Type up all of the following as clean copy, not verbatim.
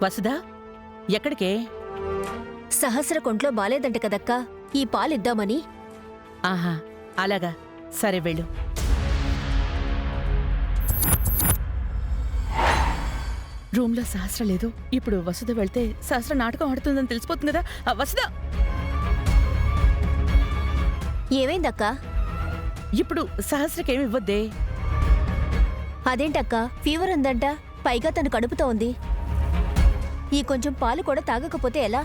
వసుదా, ఎక్కడికే? సహస్ర కొంట్లో బాలేదంట కదక్కా, ఈ పాలిద్దామని. ఆహా, అలాగా, సరే వెళ్ళు. రూమ్లో సహస్ర లేదు. ఇప్పుడు వసుద వెళ్తే సహస్ర నాటకం ఆడుతుందని తెలిసిపోతుంది కదా. వసుదా, ఏమైందక్కా? ఇప్పుడు సహస్రకేమి ఇవ్వద్దే. అదేంటక్కా, ఫీవర్ ఉందంట, పైగా తను కడుపుతో ఉంది. ఈ కొంచెం పాలు కూడా తాగకపోతే ఎలా?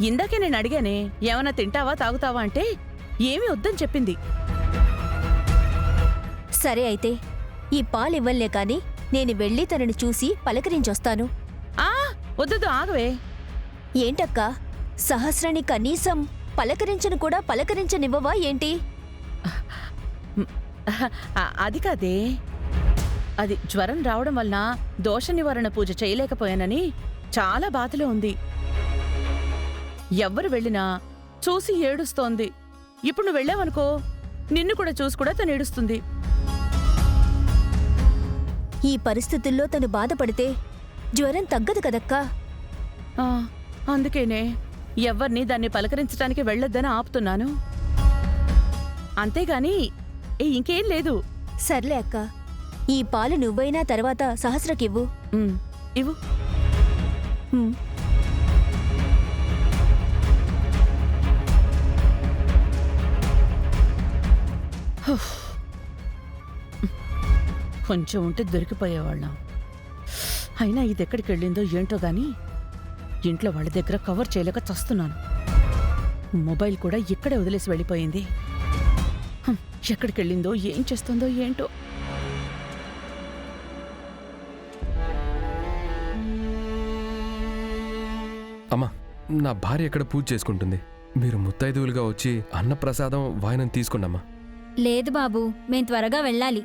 ఇందాకే నేను అడిగానే, ఏమన్నా తింటావా తాగుతావా అంటే ఏమీ వద్దని చెప్పింది. సరే అయితే, ఈ పాలు ఇవ్వలే కాని నేను వెళ్ళి తనని చూసి పలకరించొస్తాను. వద్దు, ఆగవే. ఏంటక్కా, సహస్రని కనీసం పలకరించను కూడా పలకరించనివ్వవా ఏంటి? అది కాదే, అది జ్వరం రావడం వలన దోష నివారణ పూజ చేయలేకపోయానని చాలా బాధలో ఉంది. ఎవ్వరు వెళ్ళినా చూసి ఏడుస్తోంది. ఇప్పుడు నువ్వు వెళ్ళావనుకో, నిన్ను కూడా చూసి కూడా తను ఏడుస్తుంది. ఈ పరిస్థితుల్లో తను బాధపడితే జ్వరం తగ్గదు కదక్కా. అందుకేనే ఎవ్వర్నీ దాన్ని పలకరించడానికి వెళ్ళొద్దని ఆపుతున్నాను. అంతేగాని ఇంకేం లేదు. సర్లే అక్క, ఈ పాలు నువ్వైనా తర్వాత సహస్రకివ్వు. ఇవ్వు. కొంచెం ఉంటే దొరికిపోయేవాళ్ళం. అయినా ఇది ఎక్కడికి వెళ్ళిందో ఏంటో గాని ఇంట్లో వాళ్ళ దగ్గర కవర్ చేయలేక చస్తున్నాను. మొబైల్ కూడా ఇక్కడే వదిలేసి వెళ్ళిపోయింది. ఎక్కడికి వెళ్ళిందో ఏం చేస్తుందో ఏంటో. అమ్మా, నా భార్య ఎక్కడ పూజ చేసుకుంటుంది? మీరు ముత్తైదువులుగా వచ్చి అన్నప్రసాదం వాయనం తీసుకున్నమ్మా. లేదు బాబు, మేం త్వరగా వెళ్ళాలి.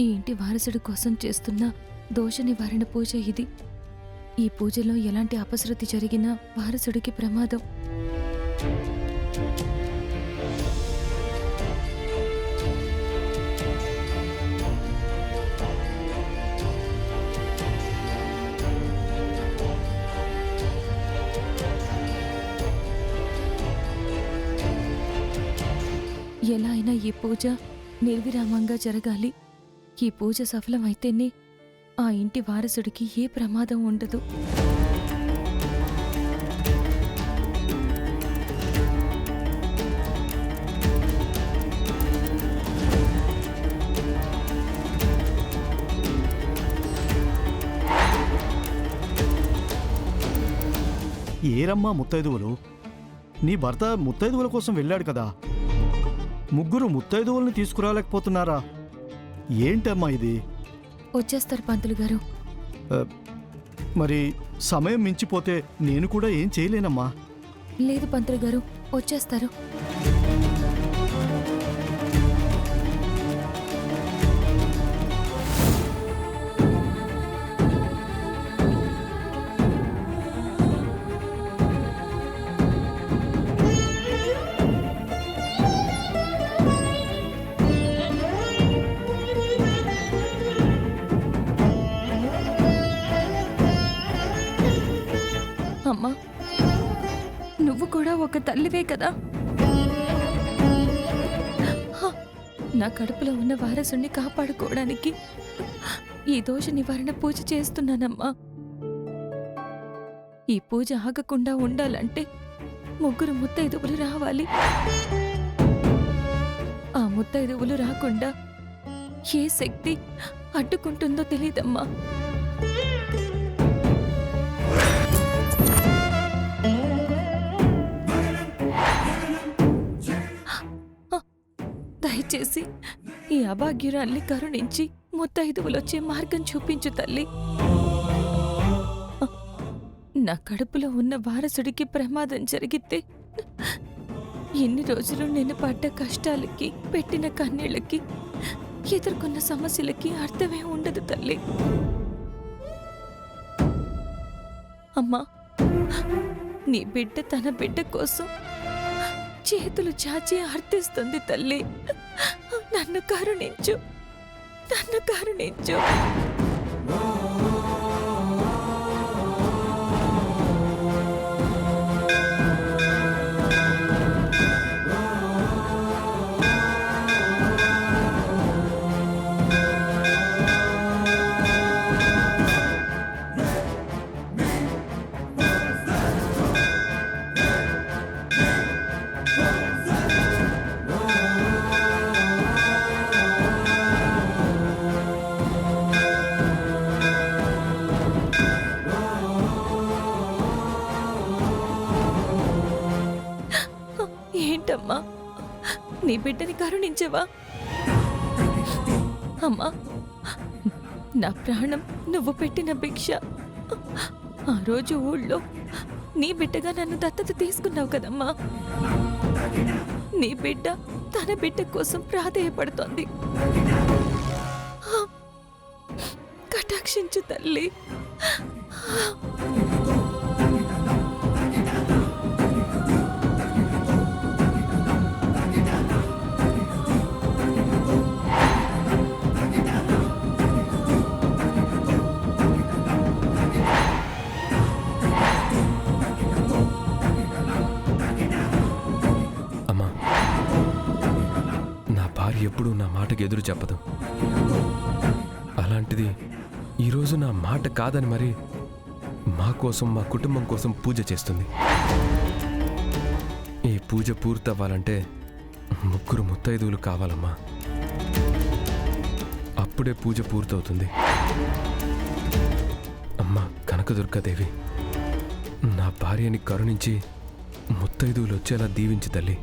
ఈ ఇంటి వారసుడి కోసం చేస్తున్న దోష నివారణ పూజ ఇది. ఈ పూజలో ఎలాంటి అపశృతి జరిగినా వారసుడికి ప్రమాదం. ఎలా అయినా ఈ పూజ నిర్విరామంగా జరగాలి. ఈ పూజ సఫలమైతేనే ఆ ఇంటి వారసుడికి ఏ ప్రమాదం ఉండదు. ఏరమ్మా ముత్తైదువులు? నీ భర్త ముత్తైదువుల కోసం వెళ్ళాడు కదా, ముగ్గురు ముత్తైదువుల్ని తీసుకురాలేకపోతున్నారా? ఏంటమ్మా ఇది? వచ్చేస్తారు పంతులు గారు. మరి సమయం మించిపోతే నేను కూడా ఏం చేయలేనమ్మా. లేదు పంతులు గారు, వచ్చేస్తారు. అమ్మా, నువ్వు కూడా ఒక తల్లివే కదా. నా కడుపులో ఉన్న వారసుని కాపాడుకోవడానికి ఈ దోష నివారణ పూజ చేస్తున్నానమ్మా. ఈ పూజ ఆగకుండా ఉండాలంటే ముగ్గురు ముత్తైదువులు రావాలి. ఆ ముత్తైదువులు రాకుండా ఏ శక్తి అడ్డుకుంటుందో తెలీదమ్మా. దయచేసి ఈ అభాగ్యురాల్ని కరుణించి ముత్తైదువులొచ్చే మార్గం చూపించు తల్లి. నా కడుపులో ఉన్న వారసుడికి ప్రమాదం జరిగితే ఇన్ని రోజులు నేను పడ్డ కష్టాలకి, పెట్టిన కన్నీళ్ళకి, ఎదుర్కొన్న సమస్యలకి అర్థమే ఉండదు తల్లి. అమ్మా, నీ బిడ్డ తన బిడ్డ కోసం చేతులు చాచి అర్థిస్తుంది తల్లి. నన్ను కరుణించు, నన్ను కరుణించు. ఏంటమ్మా, నీ బిడ్డని కరుణించవా? అమ్మా, నా ప్రాణం నువ్వు పెట్టిన భిక్ష. ఆ రోజు ఊళ్ళో నీ బిడ్డగా నన్ను దత్తత తీసుకున్నావు కదమ్మా. నీ బిడ్డ తన బిడ్డ కోసం ప్రాధేయపడుతోంది. కటాక్షించు తల్లి. అమ్మా, నా భార్య ఎప్పుడూ నా మాటకి ఎదురు చెప్పదు. అలాంటిది ఈరోజు నా మాట కాదని మరి మా కోసం, మా కుటుంబం కోసం పూజ చేస్తుంది. ఈ పూజ పూర్తవ్వాలంటే 3 ముత్తైదువులు కావాలమ్మా. అప్పుడే పూజ పూర్తవుతుంది. అమ్మా కనకదుర్గాదేవి, నా భార్యని కరుణించి ముత్తైదువులు వచ్చేలా దీవించి తల్లి.